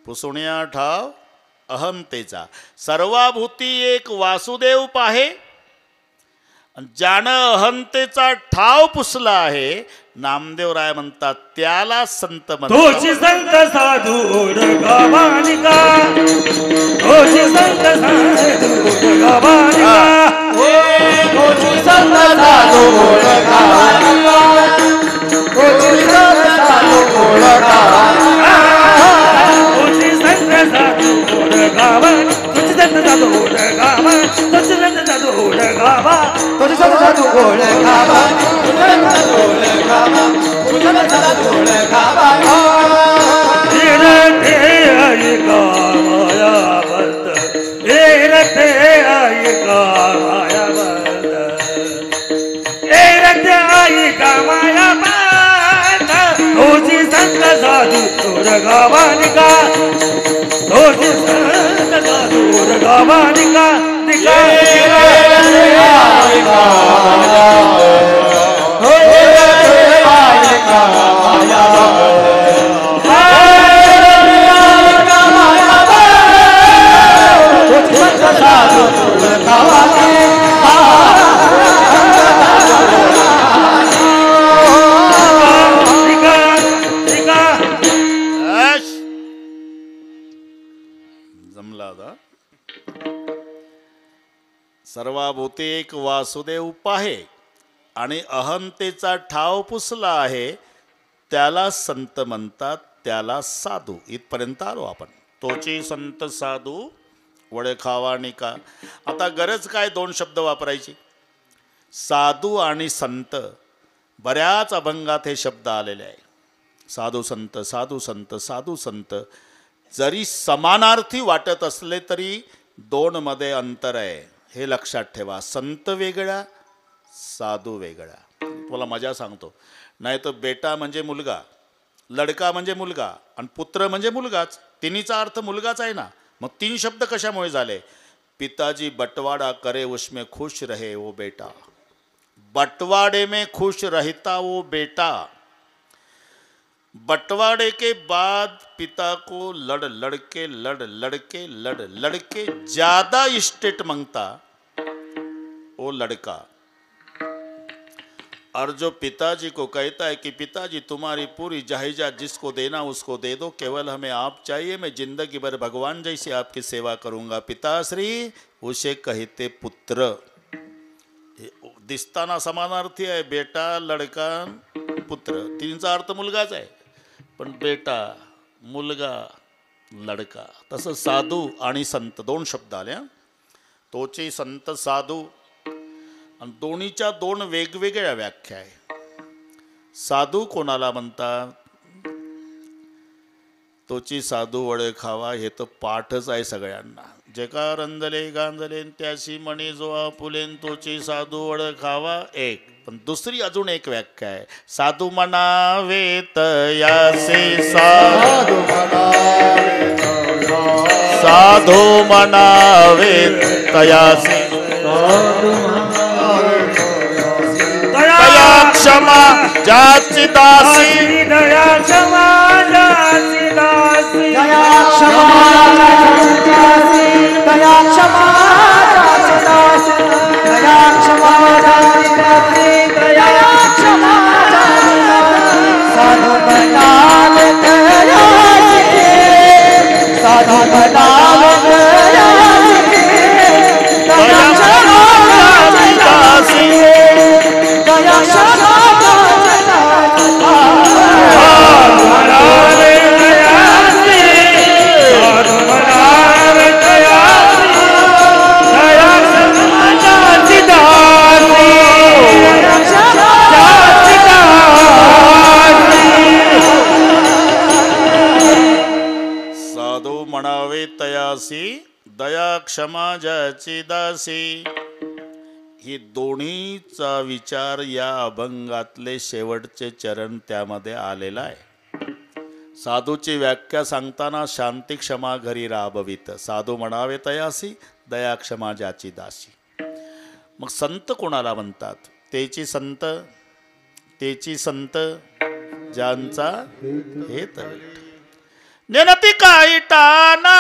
पुसुण्या ठाव अहंतेचा. सर्वाभूती एक वासुदेव पाहे, ज्यानं अहंतेचा ठाव पुसला आहे नामदेवराय म्हणतात त्याला संत म्हणतात. तोची संत साधू ओळखावानिका, तोची संत साधू ओळखावानिका, तोची संत साधू ओळखावानिका, तोची संत साधू ओळखावानिका, तोची संत साधू ओळखावा, तोची संत साधू ओळखावा, तोची संत साधू ओळखावा, तोची संत साधू ओळखावा, तोची संत साधू ओळखावा. रते आई का मायावत, रते आई का मायावत, रते आई का मायावत. तोची संत साधू ओळखावानिका, तोची संत साधू ओळखावानिका, निका सर्वाभूती एक वासुदेव पाहे आणि अहंतेचा ठाव पुसला आहे त्याला संत म्हणतात, त्याला साधू. इथपर्यंत आलो आपण. तोची संत साधू ओळखावानिका. आता गरज काय दोन शब्द वापरायची. साधू आणि संत बऱ्याच अभंगात हे शब्द आलेले आहे. साधू संत, साधू संत, साधू संत जरी समानार्थी वाटत असले तरी दोन मध्ये अंतर आहे, हे लक्षात ठेवा. संत वेगळा, साधू वेगळा. तुम्हाला मजा सांगतो. नाही तर बेटा म्हणजे मुलगा, लडका म्हणजे मुलगा आणि पुत्र म्हणजे मुलगाच. तिन्हीचा अर्थ मुलगाच आहे ना. मग तीन शब्द कशामुळे झाले. पिताजी बटवाड़ा करे उसमें खुश रहे वो बेटा, बटवाड़े में खुश रहता वो बेटा. बंटवारे के बाद पिता को लड़ लड़के ज्यादा इस्टेट मांगता वो लड़का. और जो पिताजी को कहता है कि पिताजी तुम्हारी पूरी जायदाद जिसको देना उसको दे दो, केवल हमें आप चाहिए, मैं जिंदगी भर भगवान जैसी आपकी सेवा करूंगा पिताश्री, उसे कहते पुत्र. दिसताना समानार्थी आहे. बेटा, लडका, पुत्र तीनचा अर्थ मुलगाच आहे. पण बेटा, मुलगा, लडका. तसं साधू आणि संत दोन शब्द आले. तोचे संत साधू आणि दोन्हीच्या दोन वेगवेगळ्या व्याख्या आहे. साधू कोणाला म्हणतात. तोची साधू ओळखावा हे तर पाठच आहे सगळ्यांना. जेका रंजले गांजले त्याशी म्हणे जो आपुलेन तोची साधू ओळखावा एक. पण दुसरी अजून एक व्याख्या आहे. साधू म्हणावे तयासे साधू म्हणावे तयासे दया क्षमा ज्याची दासी, दया क्षमा ज्याची दासी, दया क्षमा ज्याची दासी, दया क्षमा ज्याची दासी, दया क्षमा ज्याची दासी, दया क्षमा ज्याची दासी. साधू बनावे तयासी, साधू बनावे तयासी, दया क्षमा ज्याची दासी, दया क्षमा साधू म्हणावे तयासी, दया क्षमा ज्याची दासी. ही दोन्हीचा विचार या अभंगातले शेवटचे चरण त्यामध्ये आलेला आहे. साधूची व्याख्या सांगताना शांती क्षमा घरी राबवित, साधू म्हणावे तयासी, दया क्षमा ज्याची दासी. मग संत कोणाला म्हणतात. तेची संत, तेची संत ज्यांचा हेत विठ्ठल. नेनती काही टाना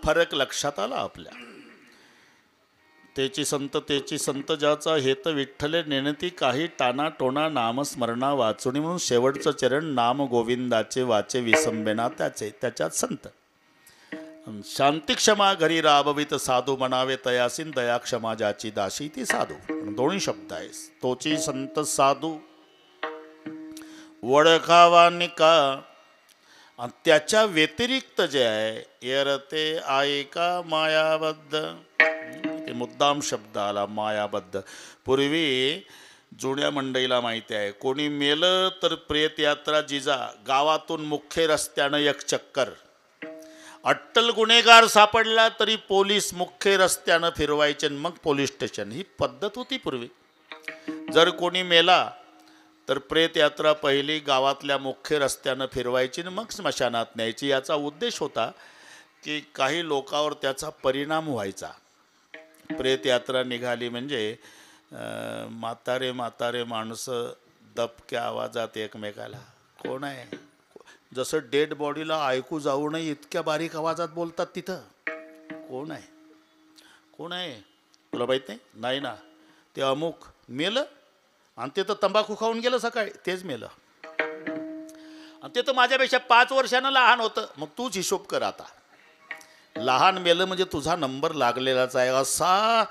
फरक लक्षात आला आपल्या. तेची संत ज्याचा हेत विठ्ठले नेणती काही टाना टोना नामस्मरणा वाचुनी म्हणून शेवटचं चरण नाम गोविंदाचे वाचे विसंबेना त्याच्यात संत. शांती क्षमा घरी राबवित साधू म्हणावे तयासीन दया क्षमा ज्याची दाशी ती साधू. दोन्ही शब्द आहे. तोची संत साधू वडखावा निका आणि त्याच्या व्यतिरिक्त जे आहे येरते ऐका मायाबद्ध. ते मुद्दाम शब्द आला मायाबद्ध. पूर्वी जुन्या मंडईला माहिती आहे कोणी मेलं तर प्रेत यात्रा जिजा गावातून मुख्य रस्त्यानं एक चक्कर. अट्टल गुन्हेगार सापडला तरी पोलीस मुख्य रस्त्यानं फिरवायचे मग पोलीस स्टेशन. ही पद्धत होती पूर्वी. जर कोणी मेला तर प्रेत यात्रा पहिली गावातल्या मुख्य रस्त्यानं फिरवायची आणि मग स्मशानात न्यायची. याचा उद्देश होता की काही लोकांवर त्याचा परिणाम व्हायचा. प्रेत यात्रा निघाली म्हणजे म्हातारे माणसं दबक्या आवाजात एकमेकाला कोण आहे, जसं डेड बॉडीला ऐकू जाऊ नये इतक्या बारीक आवाजात बोलतात तिथं. कोण आहे तुला माहीत नाही? नाही ना, ते अमुक मेलं आणि ते तर तंबाखू खाऊन गेलं सकाळी, तेच मेलं. आणि ते तर माझ्यापेक्षा 5 वर्षानं लहान होतं. मग तूच हिशोब कर आता. लहान मेलं म्हणजे तुझा नंबर लागलेलाच आहे. असा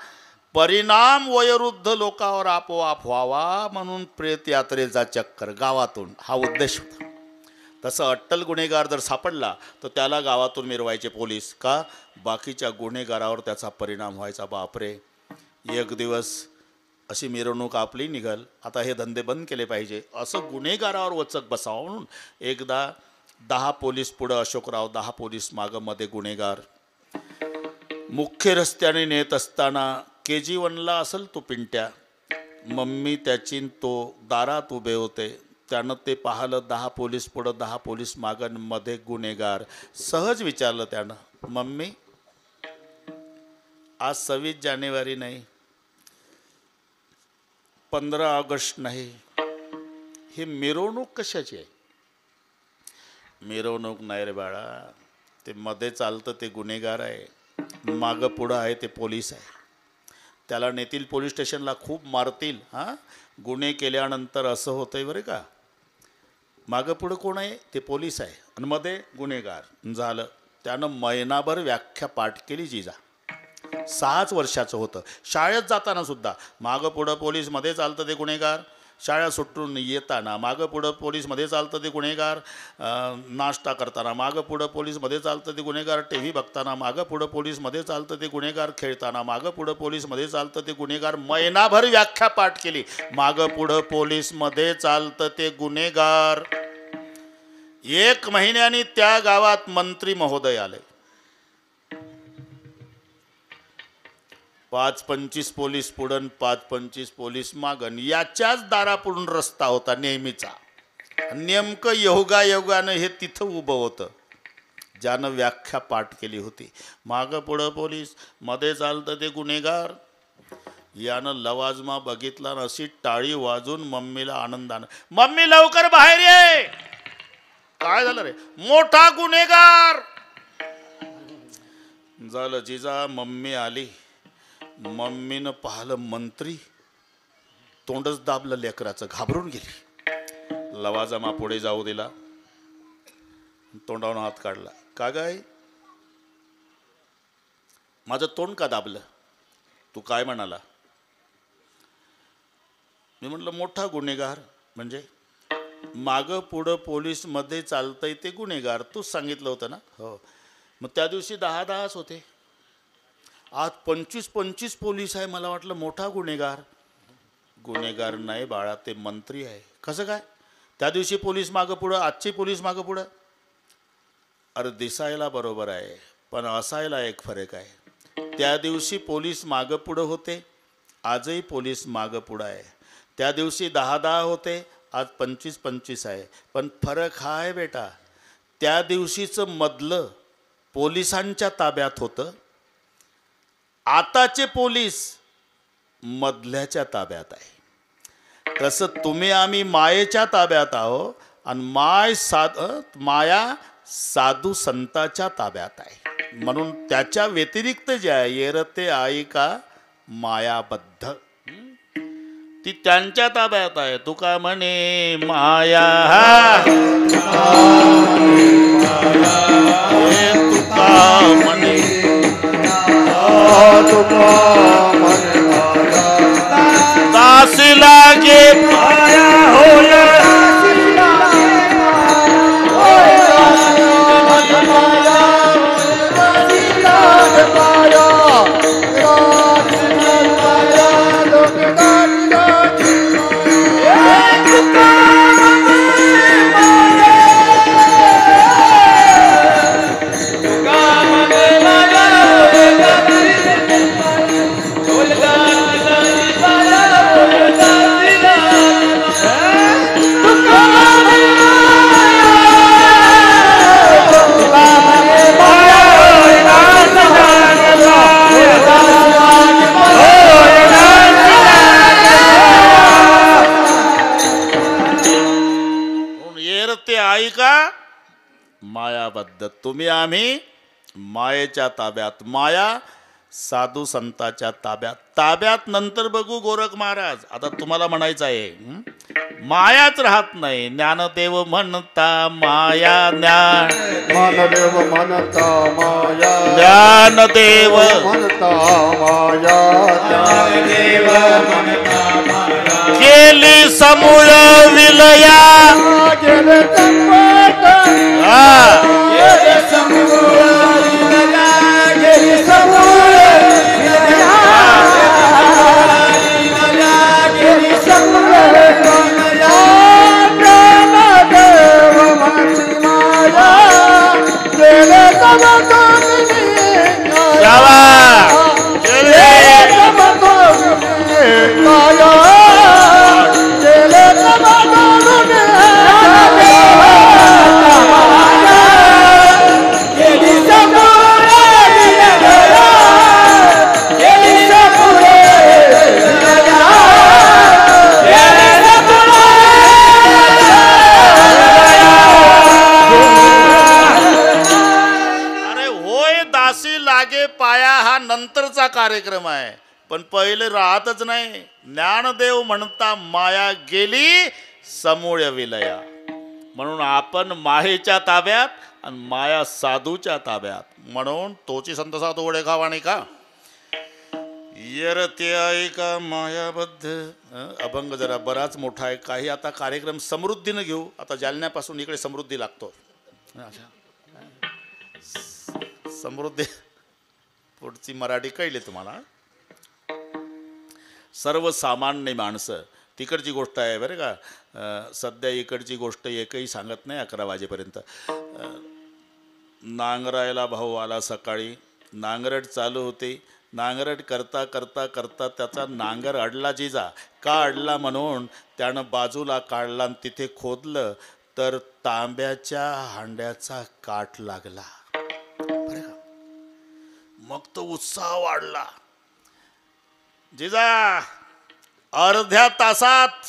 परिणाम वयोवृद्ध लोकांवर आपोआप व्हावा म्हणून प्रेत यात्रेचा चक्कर गावातून, हा उद्देश होता. तसं अट्टल गुन्हेगार जर सापडला तर त्याला गावातून मिरवायचे पोलीस. का? बाकीच्या गुन्हेगारावर त्याचा परिणाम व्हायचा. बापरे, एक दिवस अशी मिरवणूक आपली निघल, आता हे धंदे बंद केले पाहिजे असं गुन्हेगारावर वचक बसावं म्हणून एकदा 10 पोलीस पुढं अशोकराव, 10 पोलीस मागं, मध्ये गुन्हेगार. मुख्य रस्त्याने नेत असताना KG1ला असेल तो पिंट्या, मम्मी त्याची तो दारात उभे होते. त्यानं ते पाहिलं, 10 पोलीस पुढं 10 पोलीस मागं, मध्ये गुन्हेगार. सहज विचारलं त्यानं, मम्मी आज 26 जानेवारी नाही, 15 ऑगस्ट नाही, ही मिरवणूक कशाची आहे? मिरवणूक नाही रे बाळा, ते मध्ये चालतं ते गुन्हेगार आहे, मागं पुढं आहे ते पोलीस आहे. त्याला नेतील पोलीस स्टेशनला, खूप मारतील. हां, गुन्हे केल्यानंतर असं होतंय बरं का. मागं पुढं कोण आहे? ते पोलीस आहे आणि मध्ये गुन्हेगार. झालं. त्यानं महिनाभर व्याख्या पाठ केली जिजा. 6च वर्षाचं होतं. शाळेत जाताना सुद्धा मागं पुढं पोलीस, मध्ये चालतं ते गुन्हेगार. शाळा सुटून येताना मागं पुढं पोलीस, मध्ये चालतं ते गुन्हेगार. नाश्ता करताना मागं पुढं पोलीस, मध्ये चालतं ते गुन्हेगार. TV बघताना मागं पुढं पोलीस, मध्ये चालतं ते गुन्हेगार. खेळताना मागं पुढं पोलीस, मध्ये चालतं ते गुन्हेगार. महिनाभर व्याख्या पाठ केली, मागं पुढं पोलीस, मध्ये चालतं ते गुन्हेगार. 1 महिन्याने त्या गावात मंत्री महोदय आले. 5-25 पोलीस पुढं, 5-25 पोलीस मागं. याच्याच दारापुढून रस्ता होता नेहमीचा. नेमकं योगायोगानं हे तिथं उभं होतं ज्यानं व्याख्या पाठ केली होती. मागं पुढं पोलीस, मध्ये चालतं ते गुन्हेगार. यानं लवाजमा बघितला आणि अशी टाळी वाजून मम्मीला आनंदानं, मम्मी लवकर बाहेर ये. काय झालं रे? मोठा गुन्हेगार झालं. जिजा मम्मी आली. मम्मीनं पाहिलं मंत्री, तोंडच दाबलं लेकराचं, घाबरून गेली. लवाजमा पुढे जाऊ दिला, तोंडावरून हात काढला. का गाय माझं तोंड का दाबलं? तू काय म्हणाला? मी म्हटलं मोठा गुन्हेगार म्हणजे मागं पुढं पोलीस मध्ये चालतंय ते गुन्हेगार. तूच सांगितलं होतं ना? हो. मग त्या दिवशी 10 होते, आज 25 पोलीस आहे. मला वाटलं मोठा गुन्हेगार. गुन्हेगार नाही बाळा, ते मंत्री आहे. कसं काय? त्या दिवशी पोलीस मागं पुढं, आजची पोलीस मागं पुढं. अरे दिसायला बरोबर आहे, पण असायला एक फरक आहे. त्या दिवशी पोलीस मागं पुढं होते, आजही पोलीस मागं पुढं आहे. त्या दिवशी 10 होते, आज 25 आहे. पण फरक हा आहे बेटा, त्या दिवशीचं मधलं पोलिसांच्या ताब्यात होतं, आताचे पोलीस मधल्याच्या ताब्यात आहे. तसं तुम्ही आम्ही मायेच्या ताब्यात आहो आणि माया साधू संताच्या ताब्यात आहे. म्हणून त्याच्या व्यतिरिक्त जे आहे येरते आई का मायाबद्ध, ती त्यांच्या ताब्यात आहे. तुका म्हणे माया, तुका म्हणे दासी लागे माया होय मायाबद्ध. तुम्ही आम्ही मायेच्या ताब्यात, माया साधू संताच्या ताब्यात. ताब्यात नंतर बघू गोरख महाराज. आता तुम्हाला म्हणायचं आहे मायाच राहत नाही. ज्ञानदेव म्हणता माया ज्ञान, ज्ञानदेव म्हणता माया, ज्ञानदेव म्हणता माया, ज्ञानदेव म्हणता माया. केली समूळ विलया, गेले संपत, गेले समूळ विलया, गेले समूळ विलया, गेले समूळ विलया. ज्ञानदेव म्हणती माया, गेले समतोलिनी माया, गेले समतोलिनी माया, गेले समतोलिनी नंतरचा कार्यक्रम आहे, पण पहिले राहतच नाही. ज्ञानदेव म्हणता माया गेली समूळ विलया. म्हणून आपण मायेच्या ताब्यात आणि माया साधूच्या ताब्यात. म्हणून तोची संत साधू ओढे खावाणी का येरते आहे का मायाबद्ध. अभंग जरा बराच मोठा आहे. काही आता कार्यक्रम समृद्धीनं घेऊ. आता जालन्यापासून इकडे समृद्धी लागतो. समृद्धी पुढची मराठी कळली तुम्हाला. सर्वसामान्य माणसं तिकडची गोष्ट आहे बरं का. सध्या इकडची गोष्ट एकही सांगत नाही 11 वाजेपर्यंत. नांगरायला भाऊ आला सकाळी. नांगरट चालू होती. नांगरट करता करता करता त्याचा नांगर अडला. जिजा का अडला म्हणून त्यानं बाजूला काढला आणि तिथे खोदलं तर तांब्याच्या हांड्याचा काठ लागला बरं का. मग तो उत्साह वाढला. जिजा अर्ध्या तासात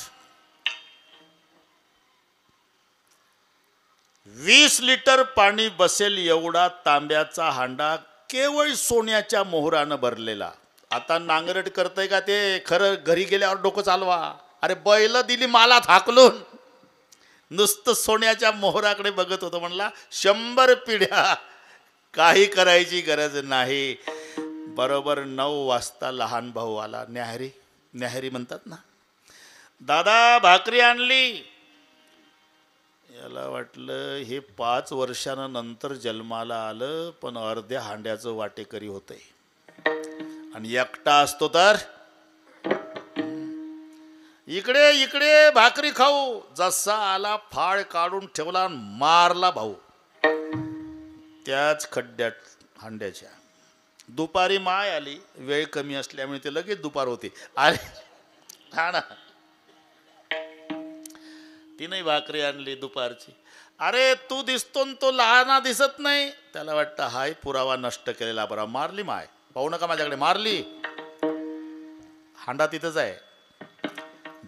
20 लिटर पाणी बसेल एवढा तांब्याचा हांडा केवळ सोन्याच्या मोहरानं भरलेला. आता नांगरट करतय का ते खरं घरी गेल्यावर डोकं चालवा. अरे बैल दिली मला थाकलून, नुसतं सोन्याच्या मोहराकडे बघत होतं. म्हणला 100 पिढ्या, काही करायची गरज नाही. बरोबर 9 वाजता लहान भाऊ आला. न्याहारी न्याहारी म्हणतात ना. दादा भाकरी आणली. याला वाटलं हे 5 वर्षानंतर जन्माला आलं, पण अर्ध्या हांड्याचं वाटेकरी होतंय. आणि एकटा असतो तर इकडे इकडे भाकरी खाऊ. जसा आला फाळ काढून ठेवला, मारला भाऊ त्याच खड्ड्यात हांड्याच्या. दुपारी माय आली. वेळ कमी असल्यामुळे ते लगेच दुपार होती. अरे हा ना, तिने भाकरी आणली दुपारची. अरे तू दिसतो न तो लहाना दिसत नाही. त्याला वाटतं हाय पुरावा नष्ट केलेला बरा. मारली माय. पाहू नका माझ्याकडे. मारली. हांडा तिथंच आहे.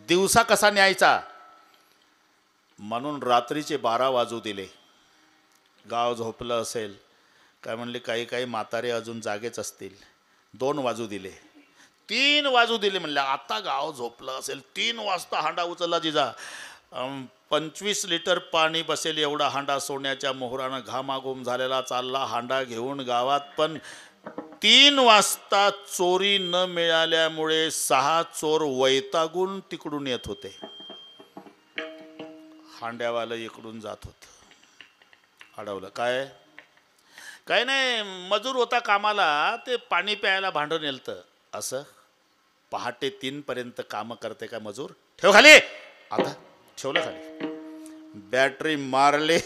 दिवसा कसा न्यायचा म्हणून रात्रीचे 12 वाजू दिले. गाव झोपलं असेल काय म्हणले, काही काही म्हातारे अजून जागेच असतील. 2 वाजू दिले. 3 वाजू दिले. म्हणले आता गाव झोपलं असेल. 3 वाजता हांडा उचलला जिजा. 25 लिटर पाणी बसेल एवढा हांडा सोन्याच्या मोहरानं घामाघूम झालेला चालला हांडा घेऊन गावात. पण 3 वाजता चोरी न मिळाल्यामुळे 6 चोर वैतागून तिकडून येत होते. हांड्यावालं इकडून जात होत. अडवलं. काय नाही, मजूर होता कामाला. ते पाणी प्यायला भांडं नेलतं. असं पहाटे 3 पर्यंत कामं करते काय मजूर. ठेव खाली. आता ठेवलं खाली. बॅटरी मारले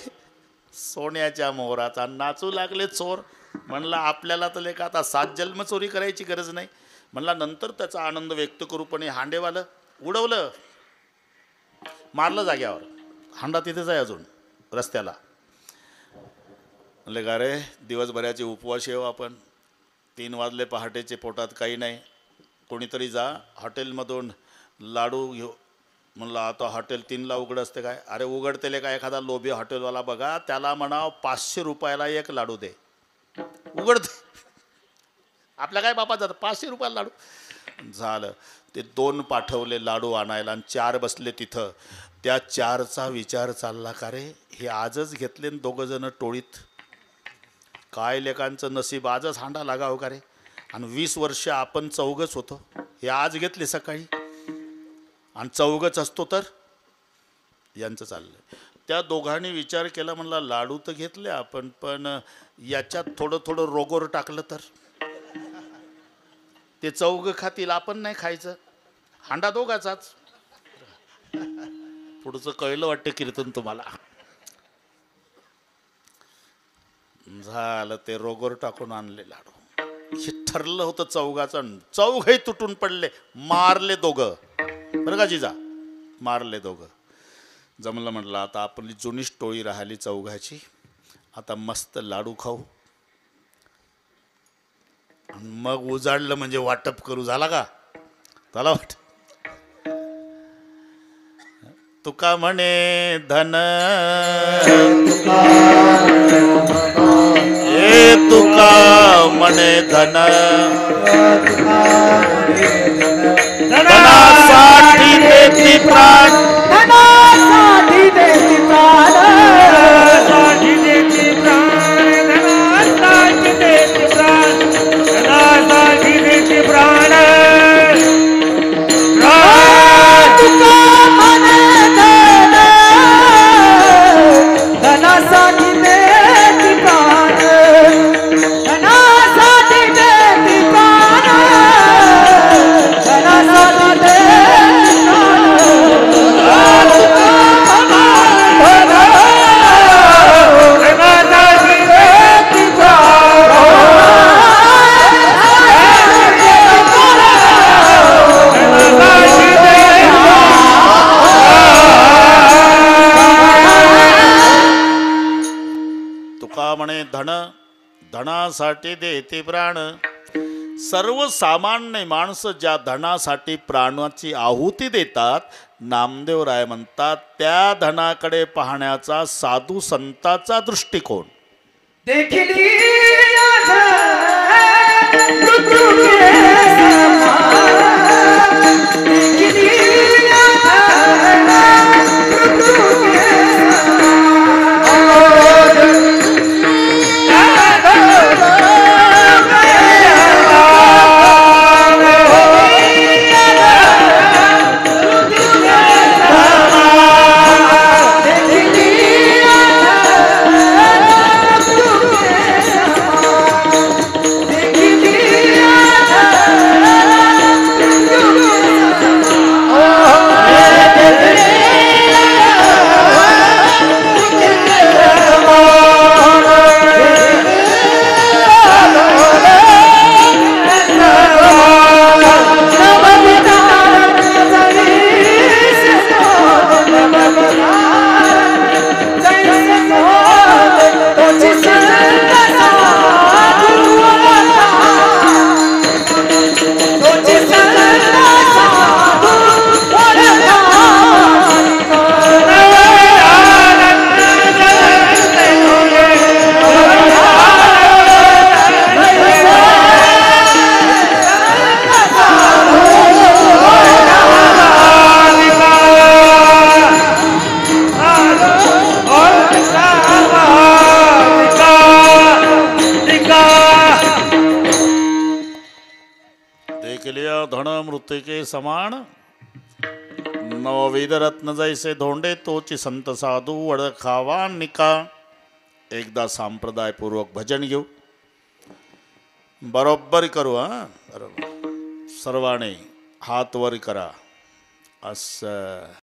सोन्याच्या मोहराचा. नाचू लागले चोर. म्हणला आपल्याला तर लेका आता 7 जन्म चोरी करायची गरज नाही. म्हणला नंतर त्याचा आनंद व्यक्त करू. पण हे हांडेवालं उडवलं, मारलं जाग्यावर. हांडा तिथेच आहे अजून रस्त्याला. म्हणले का रे दिवसभराचे उपवास येऊ आपण. 3 वाजले पहाटेचे, पोटात काही नाही. कोणीतरी जा हॉटेलमधून लाडू घेऊ. म्हणलं आता हॉटेल 3ला उघड असते काय. अरे उघडतेले का एखादा लोभी हॉटेलवाला बघा, त्याला म्हणाव 500 रुपयाला 1 लाडू दे. उघडते. आपल्या काय बापा जातं 500 रुपयाला लाडू. झालं. ते 2 पाठवले लाडू आणायला आणि 4 बसले तिथं. त्या 4चा विचार चालला का रे हे आजच घेतले 2 जण टोळीत. काय लेकांचं नशीब, आजच हांडा लागाव का रे. आणि 20 वर्ष आपण 4घच होतो. हे आज घेतले सकाळी आणि 4घच असतो तर यांचं चाललं. त्या दोघांनी विचार केला. म्हणला लाडू तर घेतले आपण, पण याच्यात थोडं थोडं रोगोर टाकलं तर ते 4घं खातील, आपण नाही खायचं. हांडा दोघाचाच. पुढचं कळलं वाटतं कीर्तन तुम्हाला. झालं. ते रोगोर टाकून आणले लाडू. हे ठरलं होतं 4घाचं. 4घही तुटून पडले. मारले 2. बरं का जिजा, मारले 2. जमलं. म्हटलं आता आपली जुनीच टोळी राहिली 4घाची. आता मस्त लाडू खाऊ आणि मग उजाडलं म्हणजे वाटप करू. झाला का. झाला वाट. तुका म्हणे धन हे तुका म्हणे धन धनासाठी देती प्राण. धनासाठी देती प्राण. धनासाठी देती प्राण. धनासाठी देती प्राण. धनासाठी देती प्राण. तुका म्हणे धन धनासाठी देती प्राण. धनासाठी देती प्राण. धनासाठी देती तुका म्हणे धन धनासाठी देते प्राण. सर्वसामान्य माणसं ज्या धनासाठी प्राणाची आहुती देतात, नामदेवराय म्हणतात त्या धनाकडे पाहण्याचा साधू संताचा दृष्टिकोन. देखली मृत्यू के समान, देखली मृत्यू के के समान नवविध रत्न जैसे धोंडे तोची संत साधू वळखावा निका. एकदा संप्रदायपूर्वक भजन घेऊ, बरोबर करू. बरोबर सर्वांनी हात वर करा. असं